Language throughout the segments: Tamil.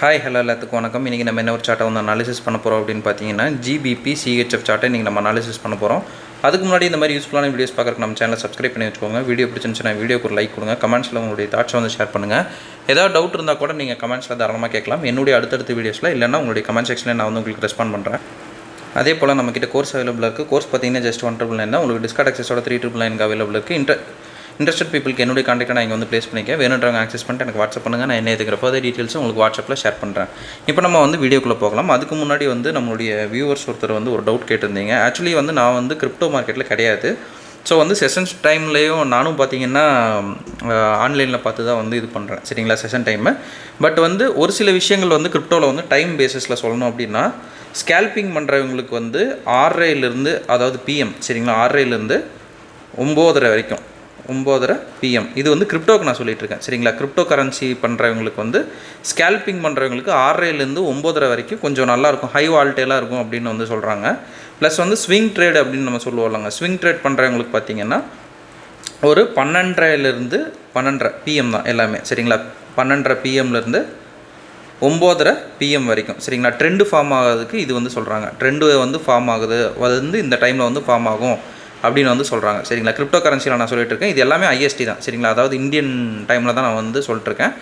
ஹாய் ஹலோ எல்லாத்துக்கும் வணக்கம். இன்றைக்கி நம்ம என்ன ஒரு சார்ட்டை வந்து அனாலிசிஸ் பண்ண போகிறோம் அப்படின்னு பார்த்தீங்கன்னா ஜிபிபி சிஹெச்எஃப் சார்ட்டை இன்றைக்கி நம்ம அனாலிசிஸ் பண்ண போகிறோம். அதுக்கு முன்னாடி இந்த மாதிரி யூஸ்ஃபுல்லான வீடியோஸ் பார்க்குறக்கு நம்ம சேனலை சப்ஸ்கிரைப் பண்ணி வச்சுக்கோங்க. வீடியோ பிடிச்சிருந்துச்சுன்னா வீடியோக்கு ஒரு லைக் கொடுங்க. கமெண்ட்ஸில் உங்களுடைய தாட்ஸை வந்து ஷேர் பண்ணுங்கள். ஏதாவது டவுட் இருந்தால் கூட நீங்கள் கமெண்ட்ஸில் தாராளமாக கேட்கலாம். என்னுடைய அடுத்தடுத்த வீடியோஸில் இல்லைனா உங்களுடைய கமெண்ட் செக்ஷனில் நான் வந்து உங்களுக்கு ரெஸ்பாண்ட் பண்ணுறேன். அதே போல் நம்மக்கிட்ட கோர்ஸ் அவைலபிளாக இருக்குது. கோர்ஸ் பார்த்தீங்கன்னா ஜஸ்ட் 1,999 உங்களுக்கு டிஸ்கவுண்ட் ஆக்சஸோட 3,999 அவைலபிள் இருக்குது. இன்ட்ரெஸ்டட் பீப்புளுக்கு என்னுடைய கான்டாக்டை நான் இங்கே வந்து ப்ளேஸ் பண்ணிக்க வேணுன்றவங்க ஆக்சஸ் பண்ணிட்டு எனக்கு வாட்ஸ்அப் பண்ணுங்கள். நான் என்ன இதுக்கிற ஃபர்தர் டீட்டெயில்ஸும் உங்களுக்கு வாட்ஸ்அப்பில் ஷேர் பண்ணுறேன். இப்போ நம்ம வந்து வீடியோக்குள்ளே போகலாம். அதுக்கு முன்னாடி வந்து நம்மளுடைய வியூவர்ஸ் ஒருத்தர் வந்து ஒரு டவுட் கேட்டிருந்தீங்க. ஆக்சுவலி வந்து நான் வந்து கிரிப்டோ மார்க்கெட்டில் கிடையாது. ஸோ வந்து செஷன்ஸ் டைம்லேயும் நானும் பார்த்தீங்கன்னா ஆன்லைனில் பார்த்து தான் வந்து இது பண்ணுறேன், சரிங்களா, செஷன் டைமு. பட் வந்து ஒரு சில விஷயங்கள் வந்து கிரிப்டோவில் வந்து டைம் பேசிஸில் சொல்லணும் அப்படின்னா ஸ்கேல்பிங் பண்ணுறவங்களுக்கு வந்து 6:30 அதாவது பிஎம், சரிங்களா, 6:30 9:30 வரைக்கும் 9:30 PM இது வந்து கிரிப்டோக்கு நான் சொல்லிகிட்டு இருக்கேன், சரிங்களா. கிரிப்டோ கரன்சி பண்ணுறவங்களுக்கு வந்து ஸ்கேல்பிங் பண்ணுறவங்களுக்கு 6:30 9:30 வரைக்கும் கொஞ்சம் நல்லாயிருக்கும், ஹை வால்டேலாக இருக்கும் அப்படின்னு வந்து சொல்கிறாங்க. ப்ளஸ் வந்து ஸ்விங் ட்ரேட் அப்படின்னு நம்ம சொல்லுவோம்லங்க. ஸ்விங் ட்ரேட் பண்ணுறவங்களுக்கு பார்த்திங்கன்னா ஒரு 12:30 PM தான் எல்லாமே, சரிங்களா. 12:30 PMலேருந்து 9:30 PM வரைக்கும், சரிங்களா. ட்ரெண்டு ஃபார்ம் ஆகிறதுக்கு இது வந்து சொல்கிறாங்க. ட்ரெண்டு வந்து ஃபார்ம் ஆகுது, அது வந்து இந்த டைமில் வந்து ஃபார்ம் ஆகும் அப்படின்னு வந்து சொல்கிறாங்க, சரிங்களா. கிரிப்டோ கரன்சியில் நான் சொல்லிட்டு இருக்கேன். இது எல்லாமே ஐஎஸ்டி தான், சரிங்களா. அதாவது இந்தியன் டைமில் தான் நான் வந்து சொல்லிட்டுருக்கேன்.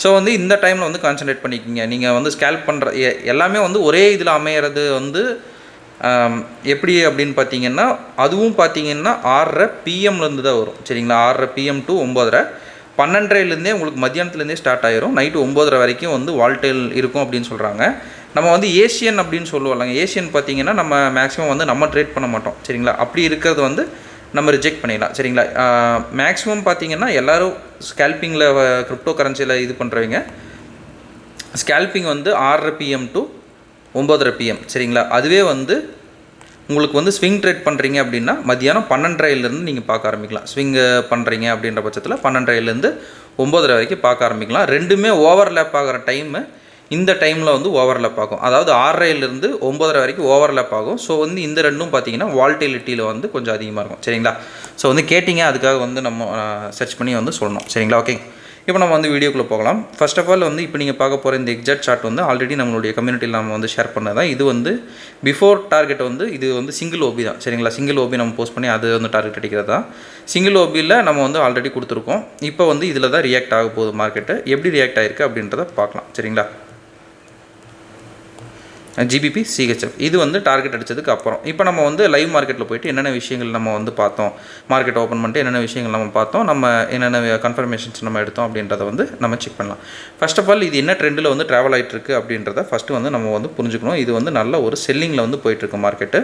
ஸோ வந்து இந்த டைமில் வந்து கான்சன்ட்ரேட் பண்ணிக்கிங்க. நீங்கள் வந்து ஸ்கேல்ப் பண்ணுற எல்லாமே வந்து ஒரே இதில் அமையிறது வந்து எப்படி அப்படின்னு பார்த்தீங்கன்னா அதுவும் பார்த்தீங்கன்னா 6:30 PMலேருந்து தான் வரும், சரிங்களா. 6:30 PM to 9:30 12:30 உங்களுக்கு மத்தியானத்துலேருந்தே ஸ்டார்ட் ஆயிரும். நைட்டு 9:30 வரைக்கும் வந்து வால்டேல் இருக்கும் அப்படின்னு சொல்கிறாங்க. நம்ம வந்து ஏஷியன் அப்படின்னு சொல்லுவோம்லங்க. ஏஷியன் பார்த்திங்கன்னா நம்ம மேக்ஸிமம் வந்து நம்ம ட்ரேட் பண்ண மாட்டோம், சரிங்களா. அப்படி இருக்கிறது வந்து நம்ம ரிஜெக்ட் பண்ணிடலாம், சரிங்களா. மேக்ஸிமம் பார்த்திங்கன்னா எல்லோரும் ஸ்கேல்பிங்கில் கிரிப்டோ கரன்சியில் இது பண்ணுறவங்க ஸ்கேல்பிங் வந்து 6:30 PM to 9:30 PM, சரிங்களா. அதுவே வந்து உங்களுக்கு வந்து ஸ்விங் ட்ரேட் பண்ணுறீங்க அப்படின்னா மத்தியானம் 12:30 நீங்கள் பார்க்க ஆரம்பிக்கலாம். ஸ்விங் பண்ணுறீங்க அப்படின்ற பட்சத்தில் 12:30 9:30 வரைக்கும் பார்க்க ஆரம்பிக்கலாம். ரெண்டுமே ஓவர்லேப் ஆகிற டைமு இந்த டைமில் வந்து ஓவர்லேப் ஆகும். அதாவது 6:30 9:30 வரைக்கும் ஓவர்லேப் ஆகும். ஸோ வந்து இந்த ரெண்டும் பார்த்தீங்கன்னா வால்டேலிட்டியில் வந்து கொஞ்சம் அதிகமாக இருக்கும், சரிங்களா. ஸோ வந்து கேட்டிங்க, அதுக்காக வந்து நம்ம சர்ச் பண்ணி வந்து சொல்லணும், சரிங்களா. ஓகே, இப்போ நம்ம வந்து வீடியோக்குள்ளே போகலாம். ஃபர்ஸ்ட் ஆஃப் ஆல் வந்து இப்போ நீங்கள் பார்க்க போகிற இந்த எக்ஸாக்ட் சார்ட் வந்து ஆல்ரெடி நம்மளுடைய கம்யூனிட்டியில் நம்ம வந்து ஷேர் பண்ணதான். இது வந்து பிஃபோர் டார்கெட் வந்து இது வந்து சிங்கிள் ஓபி தான், சரிங்களா. சிங்கிள் ஓபி நம்ம போஸ்ட் பண்ணி அது வந்து டார்கெட் அடிக்கிறது தான். சிங்கிள் ஓபியில் நம்ம வந்து ஆல்ரெடி கொடுத்துருக்கோம். இப்போ வந்து இதில் தான் ரியாக்ட் ஆக போகுது மார்க்கெட்டு. எப்படி ரியாக்ட் ஆகிருக்கு அப்படின்றத பார்க்கலாம், சரிங்களா. ஜிபிபி சிஹெச்எஃப் இது வந்து டார்கெட் அடித்ததுக்கு அப்புறம் இப்போ நம்ம வந்து லைவ் மார்க்கெட்டில் போய்ட்டு என்னென்ன விஷயங்கள் நம்ம வந்து பார்த்தோம், மார்க்கெட் ஓப்பன் பண்ணிட்டு என்னென்ன விஷயங்கள் நம்ம பார்த்தோம், நம்ம என்னென்ன கன்ஃபர்மேஷன்ஸ் நம்ம எடுத்தோம் அப்படின்றத வந்து நம்ம செக் பண்ணலாம். ஃபர்ஸ்ட் ஆஃப் ஆல் இது என்ன ட்ரெண்டில் வந்து ட்ராவல் ஆகிட்டு இருக்குது அப்படின்றத ஃபஸ்ட்டு வந்து நம்ம வந்து புரிஞ்சுக்கணும். இது வந்து நல்ல ஒரு செல்லிங்கில் வந்து போயிட்டுருக்கு மார்க்கெட்டு.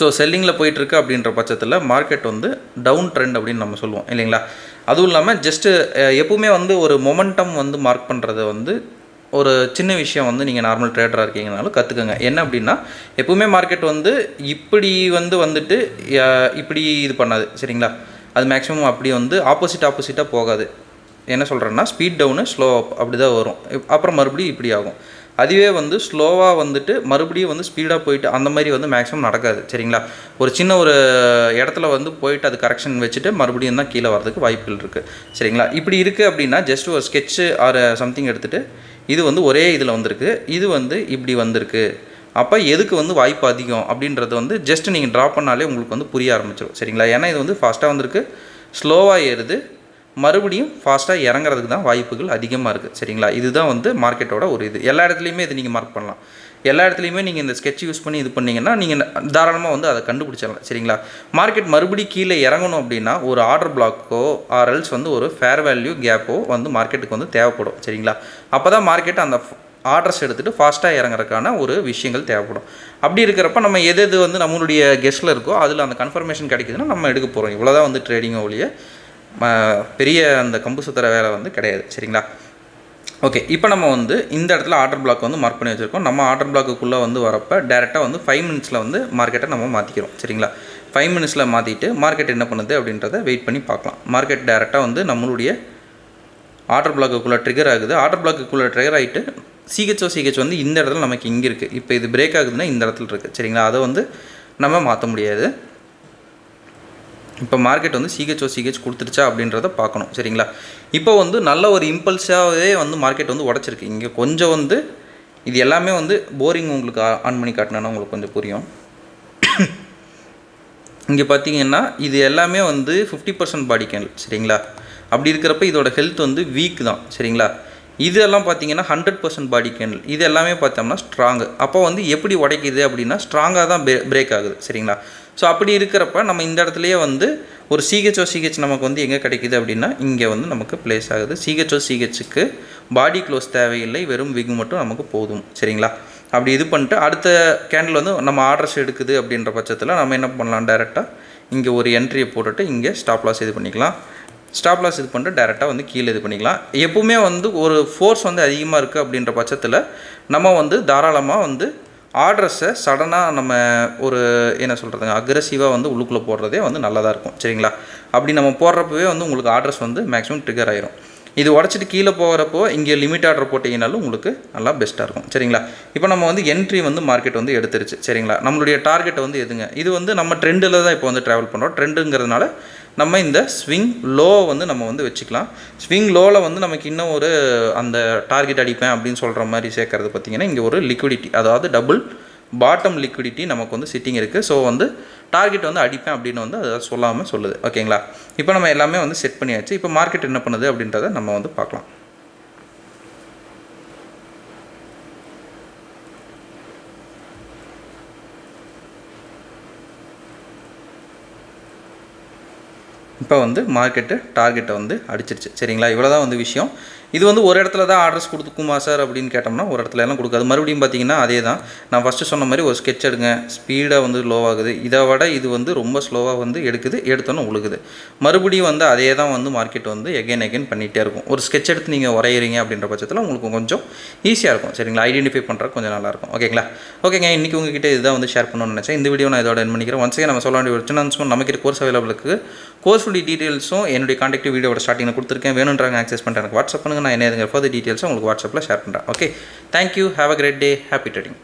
ஸோ செல்லிங்கில் போயிட்டுருக்கு அப்படின்ற பட்சத்தில் மார்க்கெட் வந்து டவுன் ட்ரெண்ட் அப்படின்னு நம்ம சொல்லுவோம் இல்லைங்களா. அதுவும் இல்லாமல் ஜஸ்ட்டு எப்பவுமே வந்து ஒரு மொமெண்டம் வந்து மார்க் பண்ணுறது வந்து ஒரு சின்ன விஷயம் வந்து நீங்கள் நார்மல் ட்ரேடராக இருக்கீங்கனாலும் கற்றுக்கங்க. என்ன அப்படின்னா எப்பவுமே மார்க்கெட் வந்து இப்படி வந்துட்டு இப்படி இது பண்ணாது, சரிங்களா. அது மேக்ஸிமம் அப்படி வந்து ஆப்போசிட்டாக போகாது. என்ன சொல்கிறேன்னா ஸ்பீட் டவுனு ஸ்லோ அப் அப்படி தான் வரும். அப்புறம் மறுபடியும் இப்படி ஆகும். அதுவே வந்து ஸ்லோவாக வந்துட்டு மறுபடியும் வந்து ஸ்பீடாக போயிட்டு அந்த மாதிரி வந்து மேக்ஸிமம் நடக்காது, சரிங்களா. ஒரு சின்ன ஒரு இடத்துல வந்து போயிட்டு அது கரெக்ஷன் வச்சுட்டு மறுபடியும் தான் கீழே வரதுக்கு வாய்ப்புகள் இருக்குது, சரிங்களா. இப்படி இருக்குது அப்படின்னா ஜஸ்ட் ஒரு ஸ்கெட்சு ஆர் சம்திங் எடுத்துகிட்டு இது வந்து ஒரே இதில் வந்திருக்கு, இது வந்து இப்படி வந்திருக்கு, அப்போ எதுக்கு வந்து வாய்ப்பு அதிகம் அப்படின்றது வந்து ஜஸ்ட் நீங்கள் ட்ரா பண்ணாலே உங்களுக்கு வந்து புரிய ஆரம்பிச்சிடும், சரிங்களா. ஏன்னா இது வந்து ஃபாஸ்ட்டாக வந்திருக்கு, ஸ்லோவாக ஏறுது, மறுபடியும் ஃபாஸ்ட்டாக இறங்குறதுக்கு தான் வாய்ப்புகள் அதிகமாக இருக்குது, சரிங்களா. இதுதான் வந்து மார்க்கெட்டோட ஒரு இது. எல்லா இடத்துலையுமே இது நீங்கள் மார்க் பண்ணலாம். எல்லா இடத்துலையுமே நீங்கள் இந்த ஸ்கெட்ச் யூஸ் பண்ணி இது பண்ணிங்கன்னா நீங்கள் தாராளமாக வந்து அதை கண்டுபிடிச்சிடலாம், சரிங்களா. மார்க்கெட் மறுபடியும் கீழே இறங்கணும் அப்படின்னா ஒரு ஆர்டர் பிளாக்கோ ஆர்எல்ஸ் வந்து ஒரு ஃபேர் வேல்யூ கேப்போ வந்து மார்க்கெட்டுக்கு வந்து தேவைப்படும், சரிங்களா. அப்போ தான் மார்க்கெட் அந்த ஆர்டர்ஸ் எடுத்துகிட்டு ஃபாஸ்ட்டாக இறங்குறதுக்கான ஒரு விஷயங்கள் தேவைப்படும். அப்படி இருக்கிறப்ப நம்ம எது வந்து நம்மளுடைய கெஸ்ட்டில் இருக்கோ அதில் அந்த கன்ஃபர்மேஷன் கிடைக்குதுன்னா நம்ம எடுக்க போகிறோம். இவ்வளோதான் வந்து ட்ரேடிங்கை ஒழிய பெரிய அந்த கம்பு சுற்றுற வேலை வந்து கிடையாது, சரிங்களா. ஓகே, இப்போ நம்ம வந்து இந்த இடத்துல ஆர்டர் பிளாக் வந்து மார்க் பண்ணி வச்சுருக்கோம். நம்ம ஆர்டர் பிளாக்குள்ளே வந்து வரப்போ டேரெக்டாக வந்து 5 மினிட்ஸில் வந்து மார்க்கெட்டை நம்ம மாற்றிக்கிறோம், சரிங்களா. 5 மினிட்ஸில் மாற்றிட்டு மார்க்கெட் என்ன பண்ணுது அப்படின்றத வெயிட் பண்ணி பார்க்கலாம். மார்க்கெட் டேரெக்டாக வந்து நம்மளுடைய ஆர்டர் பிளாக்குள்ளே ட்ரிகர் ஆகுது. ஆர்டர் பிளாக்குள்ளே ட்ரிகர் ஆகிட்டு சிஹெச் வந்து இந்த இடத்துல நமக்கு இங்கே இருக்குது. இப்போ இது பிரேக் ஆகுதுன்னா இந்த இடத்துல இருக்குது, சரிங்களா. அதை வந்து நம்ம மாற்ற முடியாது. இப்போ மார்க்கெட் வந்து சிஹெச் கொடுத்துருச்சா அப்படின்றத பார்க்கணும். சரிங்களா? இப்போ வந்து நல்ல ஒரு இம்பல்ஸாகவே வந்து மார்க்கெட் வந்து உடச்சிருக்கு. இங்கே கொஞ்சம் வந்து இது எல்லாமே வந்து போரிங் உங்களுக்கு ஆன் பண்ணி காட்டினா உங்களுக்கு கொஞ்சம் புரியும். இங்கே பார்த்தீங்கன்னா இது எல்லாமே வந்து 50% பாடி கேண்டில். சரிங்களா? அப்படி இருக்கிறப்ப இதோட ஹெல்த் வந்து வீக் தான். சரிங்களா? இதெல்லாம் பார்த்தீங்கன்னா 100% பாடி கேண்டில். இது எல்லாமே பார்த்தோம்னா ஸ்ட்ராங்கு. அப்போ வந்து எப்படி உடைக்குது அப்படின்னா ஸ்ட்ராங்காக தான் பிரேக் ஆகுது. சரிங்களா? ஸோ அப்படி இருக்கிறப்ப நம்ம இந்த இடத்துலையே வந்து ஒரு சிஹெச் நமக்கு வந்து எங்கே கிடைக்கிது அப்படின்னா இங்கே வந்து நமக்கு பிளேஸ் ஆகுது. சிஹெச்சுக்கு பாடி க்ளோஸ் தேவையில்லை, வெறும் விக் மட்டும் நமக்கு போதும். சரிங்களா? அப்படி இது பண்ணிட்டு அடுத்த கேண்டில் வந்து நம்ம ஆர்டர்ஸ் எடுக்குது அப்படின்ற பட்சத்தில் நம்ம என்ன பண்ணலாம், டைரெக்டாக இங்கே ஒரு என்ட்ரியை போட்டுட்டு இங்கே ஸ்டாப் லாஸ் இது பண்ணிக்கலாம். ஸ்டாப் லாஸ் இது பண்ணிட்டு டேரெக்டாக வந்து கீழே இது பண்ணிக்கலாம். எப்பவுமே வந்து ஒரு ஃபோர்ஸ் வந்து அதிகமாக இருக்குது அப்படின்ற பட்சத்தில் நம்ம வந்து தாராளமாக வந்து ஆர்டர்ஸை சடனாக நம்ம ஒரு என்ன சொல்கிறதுங்க அக்ரெசிவாக வந்து உள்ளுக்குள்ளே போடுறதே வந்து நல்லதாக இருக்கும். சரிங்களா? அப்படி நம்ம போடுறப்பவே வந்து உங்களுக்கு ஆர்டர்ஸ் வந்து மேக்ஸிமம் ட்ரிகர் ஆயிரும். இது உடச்சிட்டு கீழே போகிறப்போ இங்கே லிமிட் ஆர்டர் போட்டிங்கனாலும் உங்களுக்கு நல்லா பெஸ்ட்டாக இருக்கும். சரிங்களா? இப்போ நம்ம வந்து என்ட்ரி வந்து மார்க்கெட் வந்து எடுத்துருச்சு. சரிங்களா? நம்மளுடைய டார்கெட் வந்து எதுங்க, இது வந்து நம்ம ட்ரெண்டில் தான் இப்போ வந்து ட்ராவல் பண்ணுறோம். ட்ரெண்டுங்கிறதுனால நம்ம இந்த ஸ்விங் லோ வந்து நம்ம வந்து வச்சுக்கலாம். ஸ்விங் லோவில் வந்து நமக்கு இன்னும் ஒரு அந்த டார்கெட் அடிப்பேன் அப்படின்னு சொல்கிற மாதிரி சேர்க்கறது பார்த்திங்கன்னா இங்கே ஒரு லிக்விடிட்டி, அதாவது டபுள் பாட்டம் லிக்விடிட்டி நமக்கு வந்து சிட்டிங் இருக்குது. ஸோ வந்து டார்கெட் வந்து அடிப்பேன் அப்படின்னு வந்து அதை சொல்லாமல் சொல்லுது. ஓகேங்களா? இப்போ நம்ம எல்லாமே வந்து செட் பண்ணியாச்சு. இப்போ மார்க்கெட் என்ன பண்ணுது அப்படின்றத நம்ம வந்து பார்க்கலாம். இப்போ வந்து மார்க்கெட்டு டார்கெட்டை வந்து அடிச்சிருச்சு. சரிங்களா? இவ்வளோ தான் வந்து விஷயம். இது வந்து ஒரு இடத்துல தான் ஆர்டர்ஸ் கொடுக்குமா சார் அப்படின்னு கேட்டோம்னா ஒரு இடத்துல எல்லாம் கொடுக்காது. மறுபடியும் பார்த்தீங்கன்னா அதே தான் நான் ஃபஸ்ட்டு சொன்ன மாதிரி ஒரு ஸ்கெட்ச் எடுங்க, ஸ்பீடாக வந்து லோவாகுது. இதை விட இது வந்து ரொம்ப ஸ்லோவாக வந்து எடுத்தோன்னே உழுகுது. மறுபடியும் வந்து அதே தான் வந்து மார்க்கெட் வந்து எகைன் பண்ணிகிட்டே இருக்கும். ஒரு ஸ்கெட்ச் எடுத்து நீங்கள் வரைகிறீங்க அப்படின்ற பட்சத்தில் உங்களுக்கு கொஞ்சம் ஈஸியாக இருக்கும். சரிங்களா? ஐடென்டிஃபை பண்ணுறது கொஞ்சம் நல்லாயிருக்கும். ஓகேங்களா? ஓகேங்க, இன்றைக்கி உங்ககிட்ட இதுதான் வந்து ஷேர் பண்ணணும்னு நினச்சேன். இந்த வீடியோ நான் இதோட என் பண்ணிக்கிறேன். ஒன்ஸே நம்ம சொல்ல வேண்டிய ஒரு சின்ன அனௌன்ஸ்மெண்ட், நமக்கு கோர்ஸ் அவைலபிள் இருக்குது. கோர்ஸுடைய டீட்டெயில்ஸும் என்னுடைய கான்டாக்ட் வீடியோட ஸ்டார்டிங்கில் கொடுத்துருக்கேன். வேணுன்றாங்க ஆக்சஸ் பண்ணிட்டு எனக்கு வாட்ஸ்அப் பண்ணுங்கள். நான் என்ன ஃபர்தர் டீட்டெயில்ஸும் உங்களுக்கு வாட்ஸ்அப்பில் ஷேர் பண்ணுறேன். Okay, thank you, have a great day, happy trading.